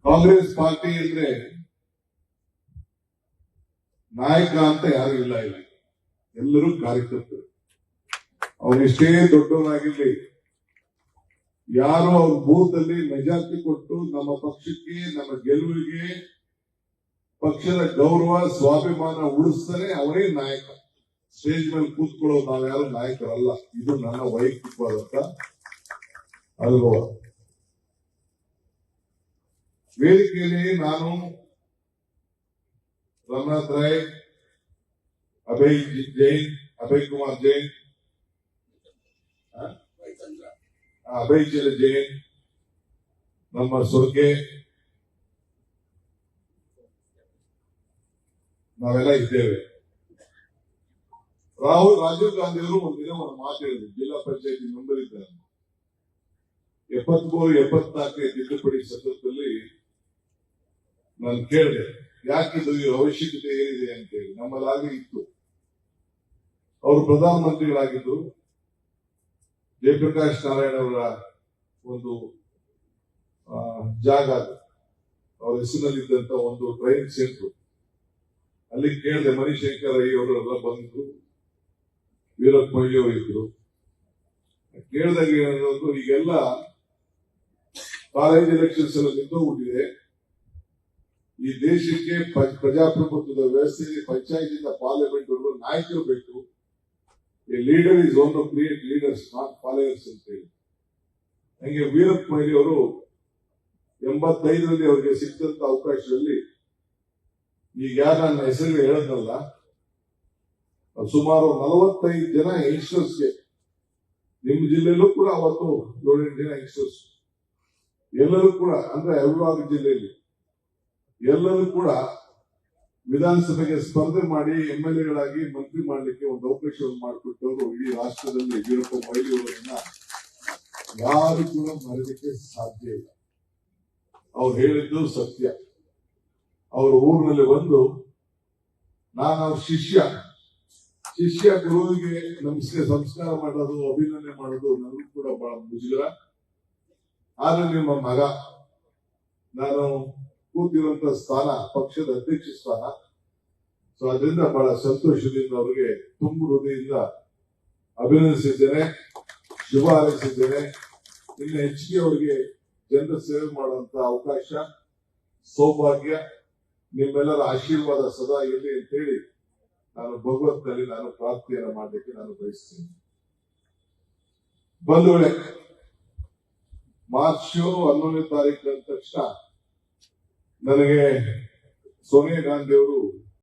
Congress party ಅಂದ್ರೆ ನಾಯಕ ಅಂತ ಯಾರು ಇಲ್ಲ ಇಲ್ಲಿ, ಎಲ್ಲರೂ ಕಾರ್ಯಕರ್ತರು. ಅವನೆಷ್ಟೇ ದೊಡ್ಡವನಾಗಿರ್ಲಿ, ಯಾರು ಅವ್ರ ಬೂತ್ ಅಲ್ಲಿ ಮೆಜಾರಿಟಿ ಕೊಟ್ಟು ನಮ್ಮ ಪಕ್ಷಕ್ಕೆ, ನಮ್ಮ ಗೆಲುವಿಗೆ, ಪಕ್ಷದ ಗೌರವ ಸ್ವಾಭಿಮಾನ ಉಳಿಸ್ತಾನೆ ಅವನೇ ನಾಯಕ. ಸ್ಟೇಜ್ ಮೇಲೆ ಕೂತ್ಕೊಳ್ಳೋ ನಾವ್ಯಾರು ನಾಯಕರಲ್ಲ. ಇದು ನನ್ನ ವೈಯಕ್ತಿಕವಾದಂತ ಅನುಭವ. ವೇದಿಕೆಯಲ್ಲಿ ನಾನು ರಮನಾಥ್ ರಾಯ್, ಅಭಯ್ ಕುಮಾರ್ ಜೈನ್, ಅಭಯ್ ಜೈನ್, ನಮ್ಮ ಸೊರ್ಗೆ, ನಾವೆಲ್ಲ ಇದ್ದೇವೆ. ರಾಜೀವ್ ಗಾಂಧಿ ಅವರು ಒಂದಿನ ಒಂದು ಮಾತು ಹೇಳಿದ್ರು, ಜಿಲ್ಲಾ ಪಂಚಾಯತಿ ಮೆಂಬರ್ ಇದ್ದಾರೆ. 73-74 ತಿದ್ದುಪಡಿ ಸಂದರ್ಭದಲ್ಲಿ ನಾನು ಕೇಳಿದೆ, ಯಾಕಿದು ಅವಶ್ಯಕತೆ ಏನಿದೆ ಅಂತೇಳಿ. ನಮ್ಮಲ್ಲಾಗಲೇ ಇತ್ತು. ಅವರು ಪ್ರಧಾನಮಂತ್ರಿಗಳಾಗಿದ್ದು, ಜಯಪ್ರಕಾಶ್ ನಾರಾಯಣ ಅವರ ಒಂದು ಜಾಗ, ಅವರ ಹೆಸರಿನಲ್ಲಿದ್ದಂತ ಒಂದು ಟ್ರೈನಿಂಗ್ ಸೆಂಟರ್, ಅಲ್ಲಿ ಕೇಳಿದೆ. ಮಣಿಶೇಖರ್ ಅಯ್ಯವರೆಲ್ಲ ಬಂದ್ರು, ವೀರಪ್ಪ ಮೊಯ್ಲಿ ಅವರು ಇದ್ರು. ಕೇಳಿದಾಗ ಏನಾದ್ರು, ಈಗೆಲ್ಲ ಕಾಲೇಜ್ ಎಲೆಕ್ಷನ್ಸ್ ಎಲ್ಲ ನಿಂತೋಗ್ಬಿಟ್ಟಿದೆ. ಈ ದೇಶಕ್ಕೆ ಪ್ರಜಾಪ್ರಭುತ್ವದ ವ್ಯವಸ್ಥೆಯಲ್ಲಿ ಪಂಚಾಯತಿಂದ ಪಾರ್ಲಿಮೆಂಟ್ ವರೆಗೂ ನಾಯಕರು ಬೇಕು. A leader is one to create leaders, not followers ಅಂತ ಹೇಳಿ. ಹಂಗೆ ವೀರಪ್ಪ ಮೊಯ್ಲಿ ಅವರು 85ರಲ್ಲಿ ಅವರಿಗೆ ಸಿಕ್ಕಂತ ಅವಕಾಶದಲ್ಲಿ, ಈಗ ಯಾರು ನನ್ನ ಹೆಸರು ಹೇಳದ್ನಲ್ಲ, ಸುಮಾರು 45 ಜನ ಯಂಗ್ಸ್ಟರ್ಸ್ಗೆ, ನಿಮ್ಮ ಜಿಲ್ಲೆಯಲ್ಲೂ ಕೂಡ ಅವತ್ತು 7-8 ಜನ ಯಂಗ್ಸ್ಟರ್ಸ್, ಎಲ್ಲರೂ ಕೂಡ, ಅಂದ್ರೆ ಹಲವಾರು ಜಿಲ್ಲೆಯಲ್ಲಿ ಎಲ್ಲರೂ ಕೂಡ ವಿಧಾನಸಭೆಗೆ ಸ್ಪರ್ಧೆ ಮಾಡಿ MLA-ಗಳಾಗಿ ಮಂತ್ರಿ ಮಾಡಲಿಕ್ಕೆ ಒಂದು ಅವಕಾಶವನ್ನು ಮಾಡಿಕೊಟ್ಟವರು ಇಡೀ ರಾಷ್ಟ್ರದಲ್ಲಿ ವೀರಪ್ಪ ಮೊಯ್ಲಿ ಅವರನ್ನ ಯಾರು ಕೂಡ ಮರೆಯಲಿಕ್ಕೆ ಸಾಧ್ಯ ಇಲ್ಲ. ಅವ್ರು ಹೇಳಿದ್ದು ಸತ್ಯ. ಅವರ ಊರಿನಲ್ಲಿ ಬಂದು, ನಾನು ಅವ್ರ ಶಿಷ್ಯ ಗುರುವಿಗೆ ಸಂಸ್ಕಾರ ಮಾಡೋದು, ಅಭಿನಂದನೆ ಮಾಡೋದು ನನಗೂ ಕೂಡ ಬಹಳ ಮುಜುಗರ. ಆದ್ರೆ ನಿಮ್ಮ ಮಗ, ನಾನು ಕೂತಿರುವಂತ ಸ್ಥಾನ ಪಕ್ಷದ ಅಧ್ಯಕ್ಷ ಸ್ಥಾನ, ಸೊ ಅದರಿಂದ ಬಹಳ ಸಂತೋಷದಿಂದ ಅವರಿಗೆ ತುಂಬ ಹೃದಯದಿಂದ ಅಭಿನಂದಿಸಿದ್ದೇನೆ, ಶುಭ ಹಾರೈಸಿದ್ದೇನೆ. ಇನ್ನು ಹೆಚ್ಚಿಗೆ ಅವರಿಗೆ ಜನರ ಸೇವೆ ಮಾಡುವಂತ ಅವಕಾಶ, ಸೌಭಾಗ್ಯ, ನಿಮ್ಮೆಲ್ಲರ ಆಶೀರ್ವಾದ ಸದಾ ಇರಲಿ ಅಂತ ಹೇಳಿ ನಾನು ಭಗವಂತನಲ್ಲಿ ನಾನು ಪ್ರಾರ್ಥನೆಯನ್ನು ಮಾಡಲಿಕ್ಕೆ ನಾನು ಬಯಸ್ತೇನೆ. ಬಂಧುಗಳೇ, ಮಾರ್ಚ್ 11ನೇ ತಾರೀಕು ಅಂದ ತಕ್ಷಣ ನನಗೆ ಸೋನಿಯಾ ಗಾಂಧಿ ಅವರು